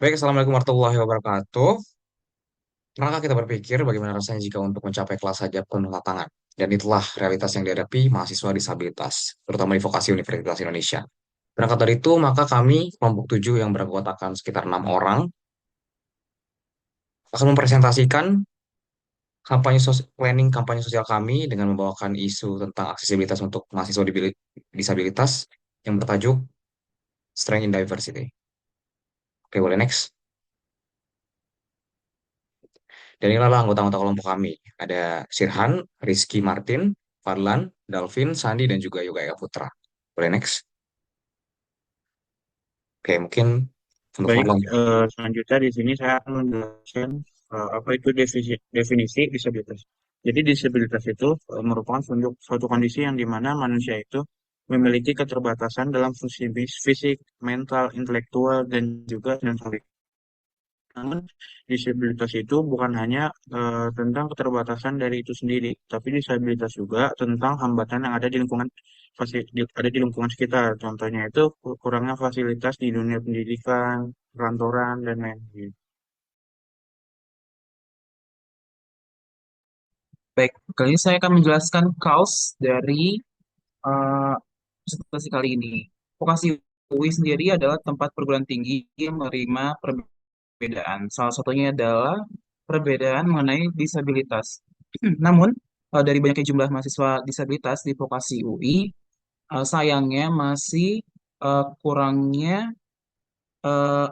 Baik, Assalamualaikum warahmatullahi wabarakatuh. Pernahkah kita berpikir bagaimana rasanya jika untuk mencapai kelas saja penuh lapangan? Dan itulah realitas yang dihadapi mahasiswa disabilitas, terutama di vokasi Universitas Indonesia. Berangkat dari itu, maka kami, kelompok 7 yang beranggotakan sekitar 6 orang, akan mempresentasikan planning kampanye sosial kami dengan membawakan isu tentang aksesibilitas untuk mahasiswa disabilitas yang bertajuk Strength in Diversity. Oke, boleh next. Dan inilah anggota-anggota kelompok kami. Ada Sirhan, Rizky Martin, Fadlan, Dalvin, Sandi, dan juga Yoga Eka Putra. Boleh next? Oke, mungkin untuk Baik, Fadlan. selanjutnya di sini saya akan menjelaskan apa itu definisi disabilitas. Jadi disabilitas itu merupakan suatu kondisi yang dimana manusia itu memiliki keterbatasan dalam fungsi fisik, mental, intelektual, dan juga sensorik. Namun, disabilitas itu bukan hanya tentang keterbatasan dari itu sendiri, tapi disabilitas juga tentang hambatan yang ada di lingkungan ada di lingkungan sekitar. Contohnya itu kurangnya fasilitas di dunia pendidikan, perkantoran, dan lain-lain. Baik, kali ini saya akan menjelaskan cause dari eh, presentasi kali ini. Vokasi UI sendiri adalah tempat perguruan tinggi yang menerima perbedaan. Salah satunya adalah perbedaan mengenai disabilitas. Namun, dari banyaknya jumlah mahasiswa disabilitas di vokasi UI, sayangnya masih kurangnya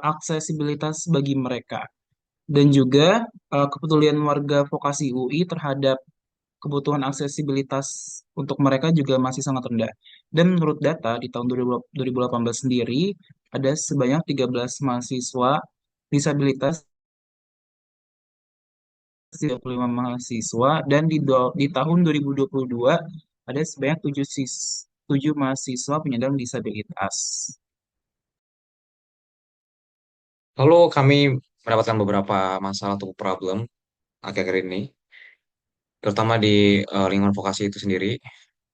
aksesibilitas bagi mereka. Dan juga kepedulian warga vokasi UI terhadap kebutuhan aksesibilitas untuk mereka juga masih sangat rendah. Dan menurut data di tahun 2018 sendiri, ada sebanyak 13 mahasiswa disabilitas, 35 mahasiswa, dan di tahun 2022 ada sebanyak 7 mahasiswa penyandang disabilitas. Lalu kami mendapatkan beberapa masalah atau problem akhir-akhir ini, terutama di lingkungan vokasi itu sendiri.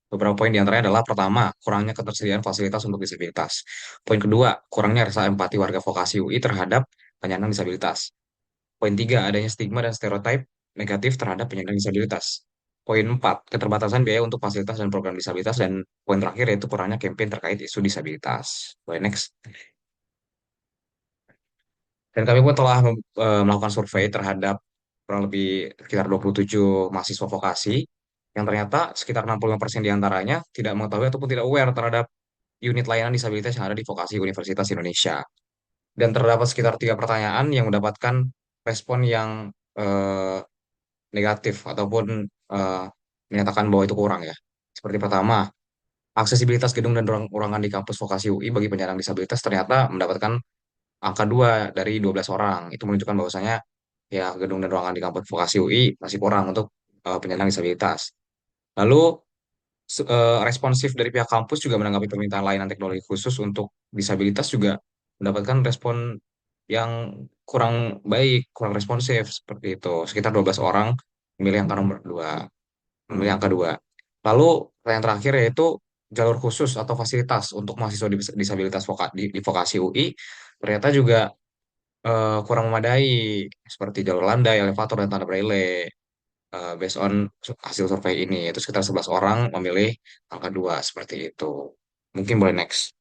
Beberapa poin diantaranya adalah pertama, kurangnya ketersediaan fasilitas untuk disabilitas. Poin kedua, kurangnya rasa empati warga vokasi UI terhadap penyandang disabilitas. Poin tiga, adanya stigma dan stereotip negatif terhadap penyandang disabilitas. Poin empat, keterbatasan biaya untuk fasilitas dan program disabilitas. Dan poin terakhir yaitu kurangnya campaign terkait isu disabilitas. Boleh next. Dan kami pun telah melakukan survei terhadap kurang lebih sekitar 27 mahasiswa vokasi yang ternyata sekitar 65% diantaranya tidak mengetahui ataupun tidak aware terhadap unit layanan disabilitas yang ada di vokasi Universitas Indonesia. Dan terdapat sekitar 3 pertanyaan yang mendapatkan respon yang eh, negatif ataupun eh, menyatakan bahwa itu kurang ya. Seperti pertama, aksesibilitas gedung dan ruangan di kampus vokasi UI bagi penyandang disabilitas ternyata mendapatkan angka 2 dari 12 orang. Itu menunjukkan bahwasanya ya gedung dan ruangan di kampus vokasi UI masih kurang untuk penyandang disabilitas. Lalu responsif dari pihak kampus juga menanggapi permintaan layanan teknologi khusus untuk disabilitas juga mendapatkan respon yang kurang baik, kurang responsif seperti itu. Sekitar 12 orang memilih angka nomor 2, memilih angka 2. Lalu yang terakhir yaitu jalur khusus atau fasilitas untuk mahasiswa disabilitas di vokasi UI ternyata juga kurang memadai seperti jalur landai, elevator, dan tanda braille based on hasil survei ini. Itu sekitar 11 orang memilih angka 2 seperti itu. Mungkin boleh next.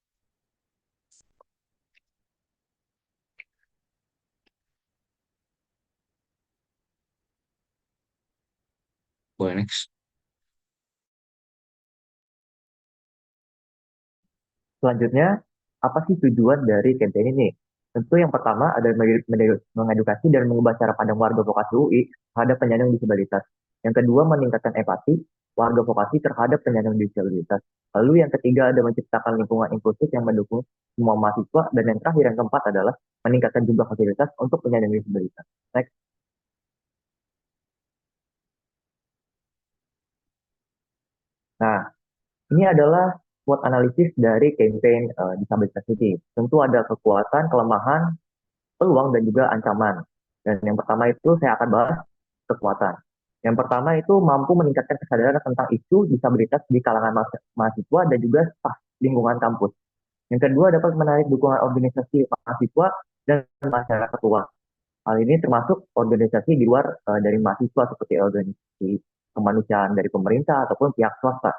Boleh next. Selanjutnya, apa sih tujuan dari campaign ini? Tentu yang pertama adalah mengedukasi dan mengubah cara pandang warga vokasi UI terhadap penyandang disabilitas. Yang kedua, meningkatkan empati warga vokasi terhadap penyandang disabilitas. Lalu yang ketiga ada menciptakan lingkungan inklusif yang mendukung semua mahasiswa. Dan yang terakhir, yang keempat adalah meningkatkan jumlah fasilitas untuk penyandang disabilitas. Next. Nah, ini adalah SWOT analisis dari campaign disabilitas ini. Tentu ada kekuatan, kelemahan, peluang, dan juga ancaman. Dan yang pertama itu saya akan bahas kekuatan. Yang pertama itu mampu meningkatkan kesadaran tentang isu disabilitas di kalangan mahasiswa dan juga staf lingkungan kampus. Yang kedua dapat menarik dukungan organisasi mahasiswa dan masyarakat luas. Hal ini termasuk organisasi di luar dari mahasiswa seperti organisasi kemanusiaan dari pemerintah ataupun pihak swasta.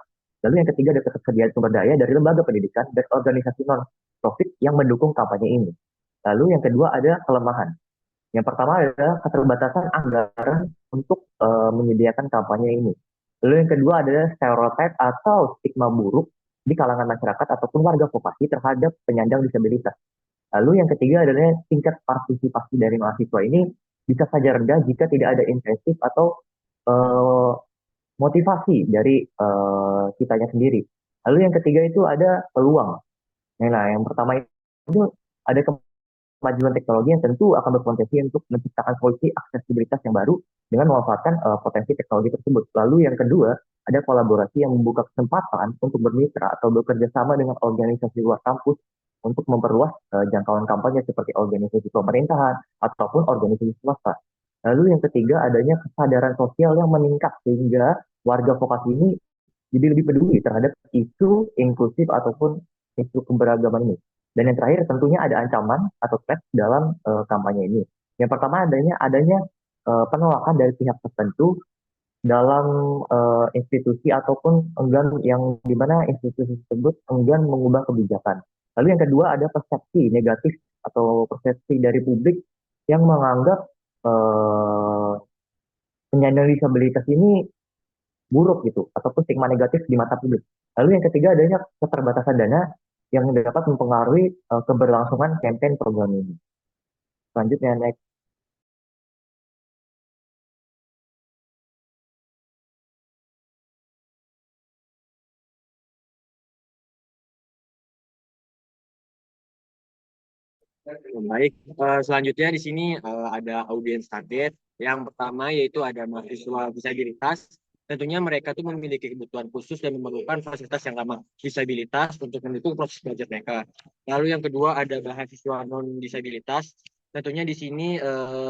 Lalu yang ketiga ada ketersediaan sumber daya dari lembaga pendidikan dan organisasi non-profit yang mendukung kampanye ini. Lalu yang kedua ada kelemahan. Yang pertama adalah keterbatasan anggaran untuk menyediakan kampanye ini. Lalu yang kedua adalah stereotip atau stigma buruk di kalangan masyarakat ataupun warga vokasi terhadap penyandang disabilitas. Lalu yang ketiga adalah tingkat partisipasi dari mahasiswa ini bisa saja rendah jika tidak ada insentif atau eh, motivasi dari kitanya sendiri. Lalu yang ketiga itu ada peluang. Nah, yang pertama itu ada kemajuan teknologi yang tentu akan berpotensi untuk menciptakan solusi aksesibilitas yang baru dengan memanfaatkan potensi teknologi tersebut. Lalu yang kedua, ada kolaborasi yang membuka kesempatan untuk bermitra atau bekerja sama dengan organisasi luar kampus untuk memperluas jangkauan kampanye seperti organisasi pemerintahan ataupun organisasi swasta. Lalu yang ketiga, adanya kesadaran sosial yang meningkat sehingga warga vokasi ini jadi lebih peduli terhadap isu inklusif ataupun isu keberagaman ini. Dan yang terakhir tentunya ada ancaman atau threat dalam kampanye ini. Yang pertama adanya penolakan dari pihak tertentu dalam institusi ataupun enggan yang di mana institusi tersebut enggan mengubah kebijakan. Lalu yang kedua ada persepsi negatif atau persepsi dari publik yang menganggap eh, penyandang disabilitas ini buruk gitu ataupun stigma negatif di mata publik. Lalu yang ketiga adanya keterbatasan dana yang dapat mempengaruhi keberlangsungan campaign program ini. Selanjutnya next. Baik, selanjutnya di sini ada audiens target. Yang pertama yaitu ada mahasiswa disabilitas. Tentunya mereka tuh memiliki kebutuhan khusus dan memerlukan fasilitas yang ramah disabilitas untuk mendukung proses belajar mereka. Lalu yang kedua ada mahasiswa non disabilitas. Tentunya di sini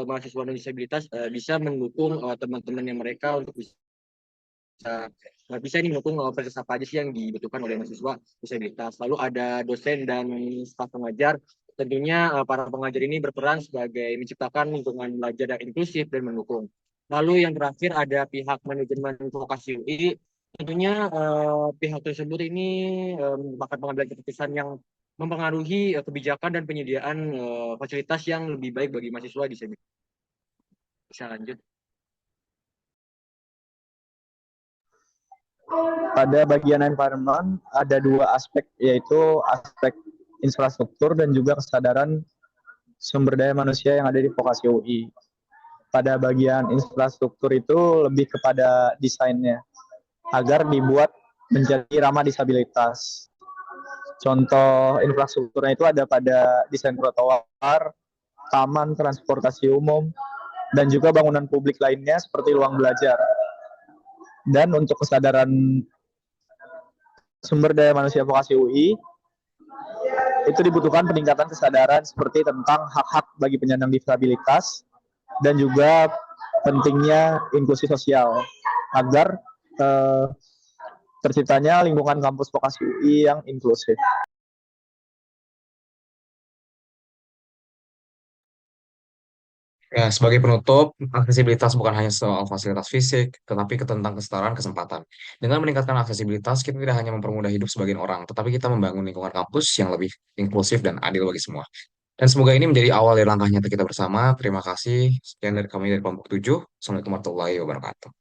mahasiswa non disabilitas bisa mendukung teman-teman yang mereka untuk bisa bisa nih mendukung proses apa aja sih yang dibutuhkan oleh mahasiswa disabilitas. Lalu ada dosen dan staf pengajar. Tentunya para pengajar ini berperan sebagai menciptakan lingkungan belajar yang inklusif dan mendukung. Lalu yang terakhir ada pihak manajemen vokasi UI. Tentunya pihak tersebut ini merupakan pengambilan keputusan yang mempengaruhi kebijakan dan penyediaan fasilitas yang lebih baik bagi mahasiswa disabilitas. Bisa lanjut. Pada bagian environment ada dua aspek, yaitu aspek infrastruktur dan juga kesadaran sumber daya manusia yang ada di vokasi UI. Pada bagian infrastruktur itu lebih kepada desainnya agar dibuat menjadi ramah disabilitas. Contoh infrastrukturnya itu ada pada desain trotoar, taman transportasi umum, dan juga bangunan publik lainnya seperti ruang belajar. Dan untuk kesadaran sumber daya manusia vokasi UI, itu dibutuhkan peningkatan kesadaran seperti tentang hak-hak bagi penyandang disabilitas dan juga pentingnya inklusi sosial agar terciptanya lingkungan kampus vokasi UI yang inklusif. Ya, sebagai penutup, aksesibilitas bukan hanya soal fasilitas fisik, tetapi tentang kesetaraan kesempatan. Dengan meningkatkan aksesibilitas, kita tidak hanya mempermudah hidup sebagian orang, tetapi kita membangun lingkungan kampus yang lebih inklusif dan adil bagi semua. Dan semoga ini menjadi awal dari langkah nyata kita bersama. Terima kasih. Sekian dari kami dari kelompok 7. Assalamualaikum warahmatullahi wabarakatuh.